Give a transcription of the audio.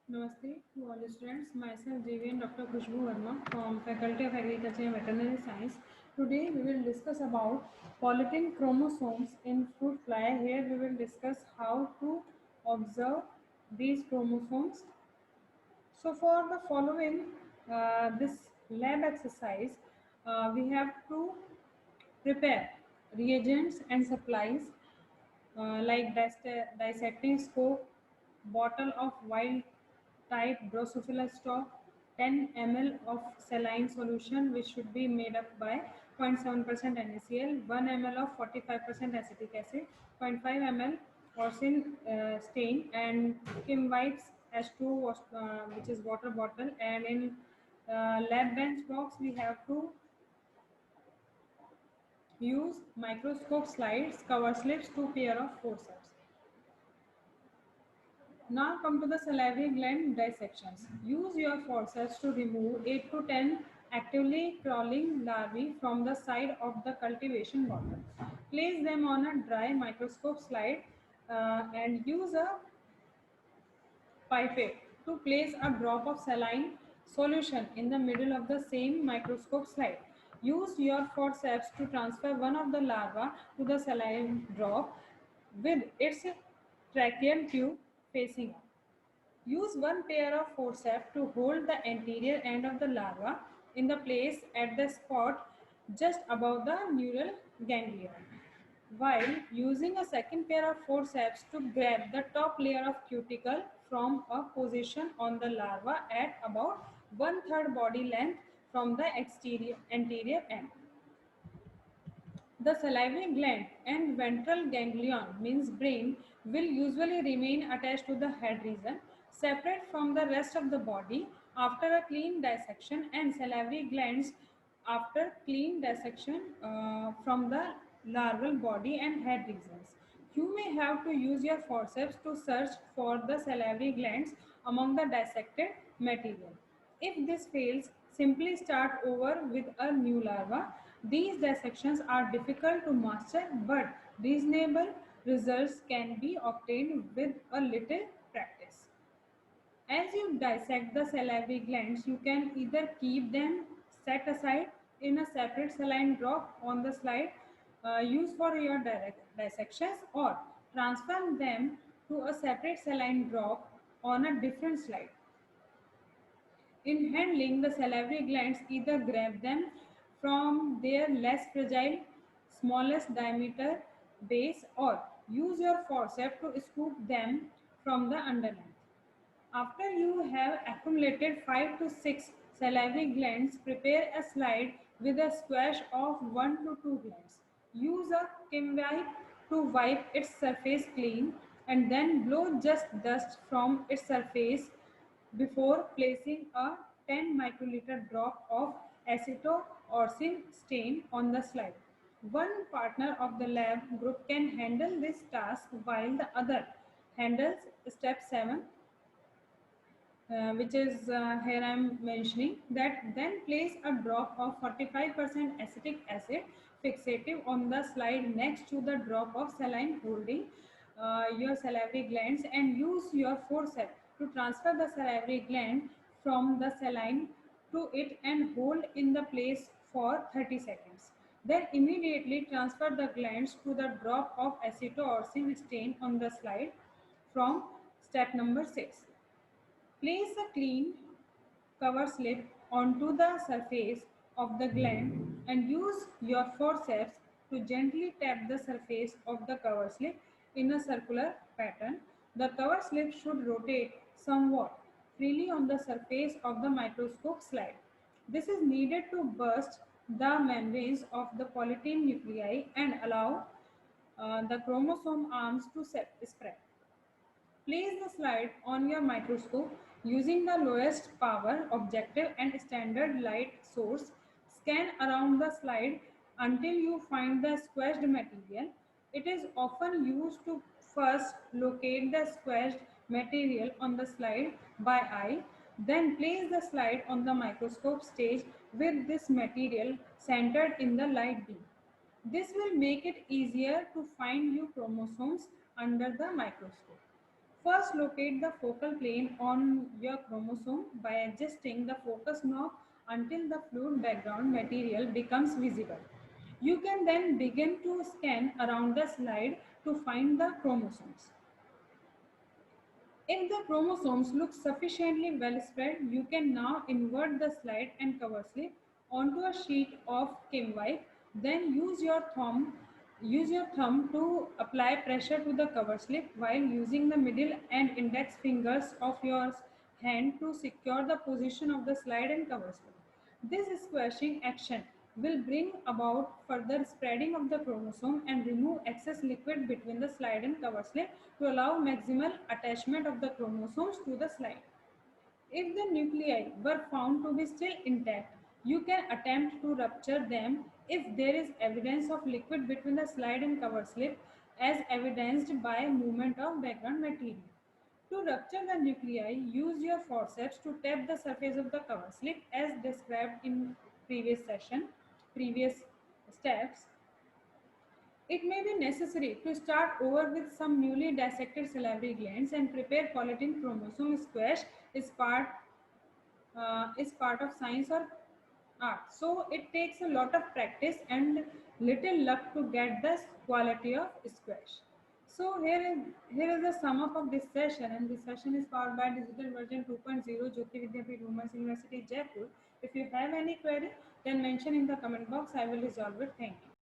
Namaste to all students. Myself JV and Dr. Khushbu Verma from Faculty of Agriculture and Veterinary Science. Today we will discuss about polytin chromosomes in fruit fly. Here we will discuss how to observe these chromosomes. So for the following this lab exercise, we have to prepare reagents and supplies like dissecting scope, bottle of wild type Drosophila stock, 10 ml of saline solution which should be made up by 0.7% NaCl, 1 ml of 45% acetic acid, zero point 0.5 ml Orsin stain, and Kim White's H2 which is water bottle. And in lab bench box we have to use microscope slides, cover slips, 2 pair of forceps. Now come to the salivary gland dissections. Use your forceps to remove 8 to 10 actively crawling larvae from the side of the cultivation bottle. Place them on a dry microscope slide and use a pipette to place a drop of saline solution in the middle of the same microscope slide. Use your forceps to transfer one of the larvae to the saline drop with its tracheal tube facing up. Use 1 pair of forceps to hold the anterior end of the larva in the place at the spot just above the neural ganglia, while using a second pair of forceps to grab the top layer of cuticle from a position on the larva at about one-third body length from the anterior end. The salivary gland and ventral ganglion, means brain, will usually remain attached to the head region, separate from the rest of the body after a clean dissection, and salivary glands after clean dissection from the larval body and head regions. You may have to use your forceps to search for the salivary glands among the dissected material. If this fails, simply start over with a new larva. These dissections are difficult to master, but reasonable results can be obtained with a little practice. As you dissect the salivary glands, you can either keep them set aside in a separate saline drop on the slide used for your direct dissections, or transfer them to a separate saline drop on a different slide. In handling the salivary glands, either grab them from their less fragile, smallest diameter base, or use your forceps to scoop them from the underlength. After you have accumulated 5 to 6 salivary glands, prepare a slide with a squash of 1 to 2 glands. Use a kimwipe to wipe its surface clean and then blow just dust from its surface before placing a 10 microliter drop of acetoorsin stain on the slide. One partner of the lab group can handle this task while the other handles step 7, which is here I am mentioning that. Then place a drop of 45% acetic acid fixative on the slide next to the drop of saline holding your salivary glands, and use your forceps to transfer the salivary gland from the saline to it and hold in the place for 30 seconds. Then immediately transfer the glands to the drop of acetoorsin stain on the slide from step number 6. Place a clean cover slip onto the surface of the gland and use your forceps to gently tap the surface of the cover slip in a circular pattern. The cover slip should rotate somewhat freely on the surface of the microscope slide. This is needed to burst the membranes of the polytin nuclei and allow the chromosome arms to spread. Place the slide on your microscope using the lowest power objective and standard light source. Scan around the slide until you find the squashed material. It is often used to first locate the squashed material on the slide by eye, then place the slide on the microscope stage with this material centered in the light beam. This will make it easier to find your chromosomes under the microscope. First, locate the focal plane on your chromosome by adjusting the focus knob until the fluid background material becomes visible. You can then begin to scan around the slide to find the chromosomes. If the chromosomes look sufficiently well spread, you can now invert the slide and cover slip onto a sheet of Kimwipe. Then use your thumb to apply pressure to the cover slip while using the middle and index fingers of your hand to secure the position of the slide and cover slip. This squashing action will bring about further spreading of the chromosome and remove excess liquid between the slide and cover slip to allow maximal attachment of the chromosomes to the slide. If the nuclei were found to be still intact, you can attempt to rupture them if there is evidence of liquid between the slide and cover slip as evidenced by movement of background material. To rupture the nuclei, use your forceps to tap the surface of the cover slip as described in previous steps. It may be necessary to start over with some newly dissected salivary glands and prepare collagen chromosome squash is part of science or art. So it takes a lot of practice and little luck to get the quality of squash. So here is the sum up of this session, and this session is powered by Digital Version 2.0 Jyoti Vidyapeeth Women's University Jaipur. If you have any query, then mention in the comment box. I will resolve it. Thank you.